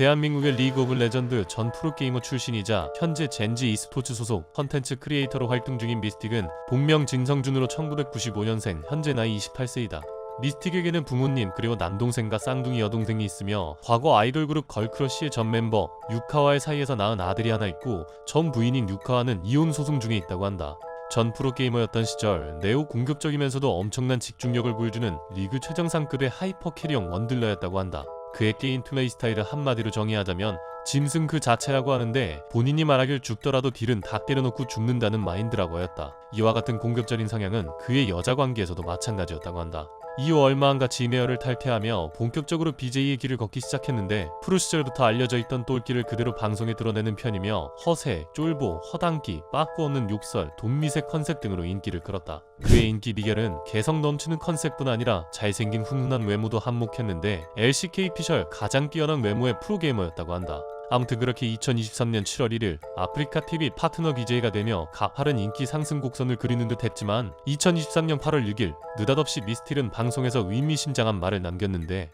대한민국의 리그 오브 레전드 전 프로게이머 출신이자 현재 젠지 e스포츠 소속 컨텐츠 크리에이터로 활동 중인 미스틱은 본명 진성준으로 1995년생, 현재 나이 28세이다. 미스틱에게는 부모님 그리고 남동생과 쌍둥이 여동생이 있으며 과거 아이돌 그룹 걸크러쉬의 전 멤버 유카와의 사이에서 낳은 아들이 하나 있고 전 부인인 유카와는 이혼 소송 중에 있다고 한다. 전 프로게이머였던 시절 매우 공격적이면서도 엄청난 집중력을 보여주는 리그 최정상급의 하이퍼 캐리형 원딜러였다고 한다. 그의 게임 플레이 스타일을 한마디로 정의하자면 짐승 그 자체라고 하는데, 본인이 말하길 죽더라도 딜은 다 때려놓고 죽는다는 마인드라고 하였다. 이와 같은 공격적인 성향은 그의 여자 관계에서도 마찬가지였다고 한다. 이후 얼마 안 가 지메어를 탈퇴하며 본격적으로 BJ의 길을 걷기 시작했는데, 프로 시절부터 알려져 있던 똘끼를 그대로 방송에 드러내는 편이며 허세, 쫄보, 허당기, 빠꾸 없는 욕설, 돈미세 컨셉 등으로 인기를 끌었다. 그의 인기 비결은 개성 넘치는 컨셉뿐 아니라 잘생긴 훈훈한 외모도 한몫했는데, LCK 피셜 가장 뛰어난 외모의 프로게이머였다고 한다. 아무튼 그렇게 2023년 7월 1일 아프리카TV 파트너 BJ가 되며 가파른 인기 상승 곡선을 그리는 듯 했지만, 2023년 8월 6일 느닷없이 미스틱은 방송에서 의미심장한 말을 남겼는데,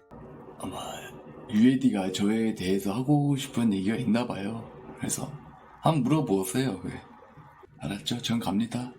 아마 UAD가 저에 대해서 하고 싶은 얘기가 있나봐요. 그래서 한번 물어보세요. 왜? 알았죠? 전 갑니다.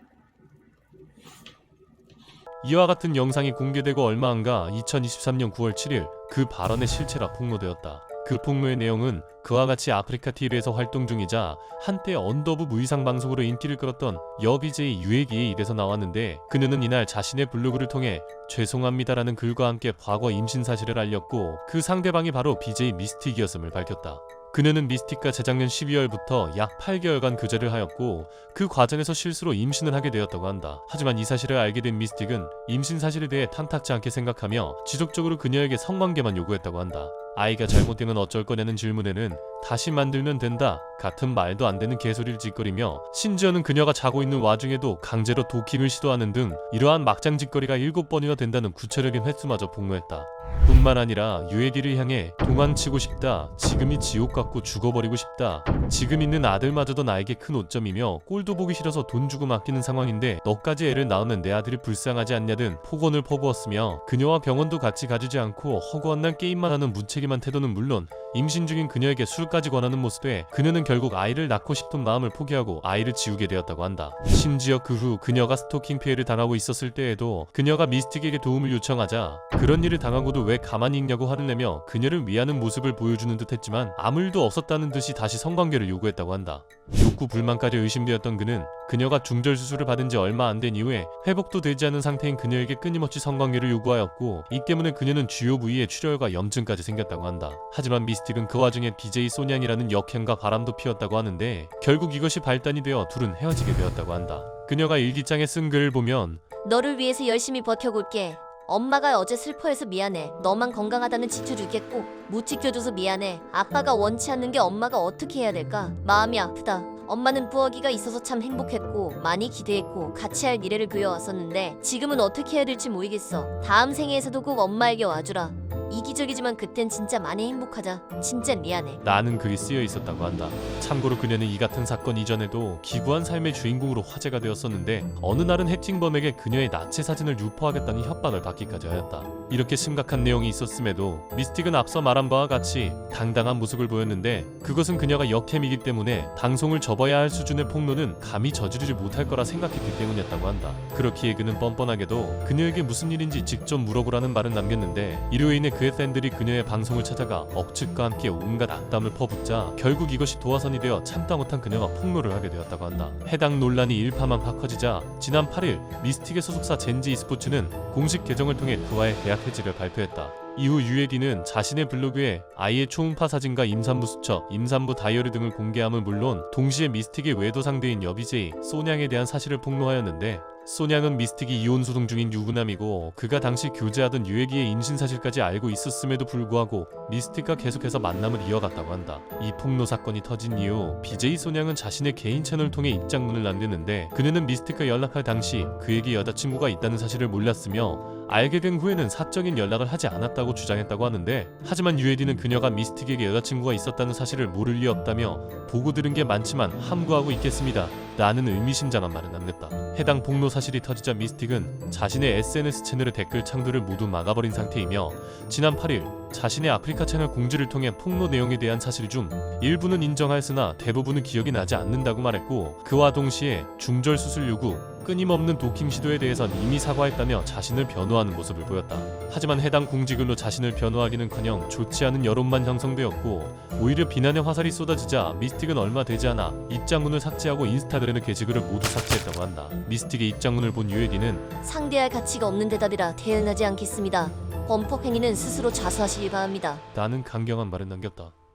이와 같은 영상이 공개되고 얼마 안가 2023년 9월 7일 그 발언의 실체가 폭로되었다. 그 폭로의 내용은 그와 같이 아프리카TV에서 활동 중이자 한때 언더부 무이상 방송으로 인기를 끌었던 여 BJ 유에기의 입에서 나왔는데, 그녀는 이날 자신의 블로그를 통해 죄송합니다라는 글과 함께 과거 임신 사실을 알렸고, 그 상대방이 바로 BJ 미스틱이었음을 밝혔다. 그녀는 미스틱과 재작년 12월부터 약 8개월간 교제를 하였고, 그 과정에서 실수로 임신을 하게 되었다고 한다. 하지만 이 사실을 알게 된 미스틱은 임신 사실에 대해 탐탁지 않게 생각하며 지속적으로 그녀에게 성관계만 요구했다고 한다. 아이가 잘못되면 어쩔 거냐는 질문에는 다시 만들면 된다 같은 말도 안 되는 개소리를 짓거리며, 심지어는 그녀가 자고 있는 와중에도 강제로 도킹을 시도하는 등 이러한 막장 짓거리가 7번이나 된다는 구체적인 횟수마저 폭로했다. 뿐만 아니라 UAD를 향해 도망치고 싶다, 지금이 지옥 같고 죽어버리고 싶다, 지금 있는 아들마저도 나에게 큰 오점이며 꼴도 보기 싫어서 돈 주고 맡기는 상황인데 너까지 애를 낳으면 내 아들이 불쌍하지 않냐 등 폭언을 퍼부었으며, 그녀와 병원도 같이 가주지 않고 허구한 날 게임만 하는 무책임한 태도는 물론 임신 중인 그녀에게 술까지 권하는 모습에 그녀는 결국 아이를 낳고 싶은 마음을 포기하고 아이를 지우게 되었다고 한다. 심지어 그 후 그녀가 스토킹 피해를 당하고 있었을 때에도 그녀가 미스틱에게 도움을 요청하자 그런 일을 당하고도 왜 가만히 있냐고 화를 내며 그녀를 위하는 모습을 보여주는 듯 했지만 아무 일도 없었다는 듯이 다시 성관계를 요구했다고 한다. 욕구 불만까지 의심되었던 그는 그녀가 중절 수술을 받은 지 얼마 안 된 이후에 회복도 되지 않은 상태인 그녀에게 끊임없이 성관계를 요구하였고, 이 때문에 그녀는 주요 부위에 출혈과 염증까지 생겼다고 한다. 하지만 미스틱은 그 와중에 BJ 소냥이라는 역행과 바람도 피웠다고 하는데, 결국 이것이 발단이 되어 둘은 헤어지게 되었다고 한다. 그녀가 일기장에 쓴 글을 보면, 너를 위해서 열심히 버텨볼게. 엄마가 어제 슬퍼해서 미안해. 너만 건강하다는 지켜주겠고 못 지켜줘서 미안해. 아빠가 원치 않는 게 엄마가 어떻게 해야 될까? 마음이 아프다. 엄마는 부엌이가 있어서 참 행복했고 많이 기대했고 같이 할 미래를 그려왔었는데 지금은 어떻게 해야 될지 모르겠어. 다음 생에서도 꼭 엄마에게 와주라. 이기적이지만 그땐 진짜 많이 행복하자. 진짜 미안해. 라는 글이 쓰여 있었다고 한다. 참고로 그녀는 이 같은 사건 이전에도 기구한 삶의 주인공으로 화제가 되었었는데, 어느 날은 해킹범에게 그녀의 나체 사진을 유포하겠다는 협박을 받기까지 하였다. 이렇게 심각한 내용이 있었음에도 미스틱은 앞서 말한 바와 같이 당당한 모습을 보였는데, 그것은 그녀가 역캠이기 때문에 방송을 접어야 할 수준의 폭로는 감히 저지르지 못할 거라 생각했기 때문이었다고 한다. 그렇기에 그는 뻔뻔하게도 그녀에게 무슨 일인지 직접 물어보라는 말을 남겼는데, 이로 인해 그의 팬들이 그녀의 방송을 찾아가 억측과 함께 온갖 악담을 퍼붓자 결국 이것이 도화선이 되어 참다 못한 그녀가 폭로를 하게 되었다고 한다. 해당 논란이 일파만파 커지자 지난 8일 미스틱의 소속사 젠지 e스포츠는 공식 계정을 통해 그와의 계약 해지를 발표했다. 이후 UAD는 자신의 블로그에 아이의 초음파 사진과 임산부 수첩, 임산부 다이어리 등을 공개함은 물론 동시에 미스틱의 외도 상대인 여BJ 소냥에 대한 사실을 폭로하였는데, 소냥은 미스틱이 이혼 소송 중인 유부남이고 그가 당시 교제하던 유에기의 임신 사실까지 알고 있었음에도 불구하고 미스틱과 계속해서 만남을 이어갔다고 한다. 이 폭로 사건이 터진 이후 BJ 소냥은 자신의 개인 채널을 통해 입장문을 남겼는데, 그녀는 미스틱과 연락할 당시 그에게 여자친구가 있다는 사실을 몰랐으며 알게 된 후에는 사적인 연락을 하지 않았다고 주장했다고 하는데, 하지만 유에디는 그녀가 미스틱에게 여자친구가 있었다는 사실을 모를 리 없다며 보고 들은 게 많지만 함구하고 있겠습니다 라는 의미심장한 말을 남겼다. 해당 폭로 사실이 터지자 미스틱은 자신의 SNS 채널의 댓글 창들을 모두 막아버린 상태이며, 지난 8일 자신의 아프리카 채널 공지를 통해 폭로 내용에 대한 사실 중 일부는 인정하였으나 대부분은 기억이 나지 않는다고 말했고, 그와 동시에 중절 수술 요구, 끊임없는 도킹 시도에 대해선 이미 사과했다며 자신을 변호하는 모습을 보였다. 하지만 해당 공지글로 자신을 변호하기는커녕 좋지 않은 여론만 형성되었고, 오히려 비난의 화살이 쏟아지자 미스틱은 얼마 되지 않아 입장문을 삭제하고 인스타그램의 게시글을 모두 삭제했다고 한다. 미스틱의 입장문을 본 유에디는 상대할 가치가 없는 대답이라 대응하지 않겠습니다. 범법 행위는 스스로 자수하시기 바랍니다. 라는 강경한 말을 남겼다.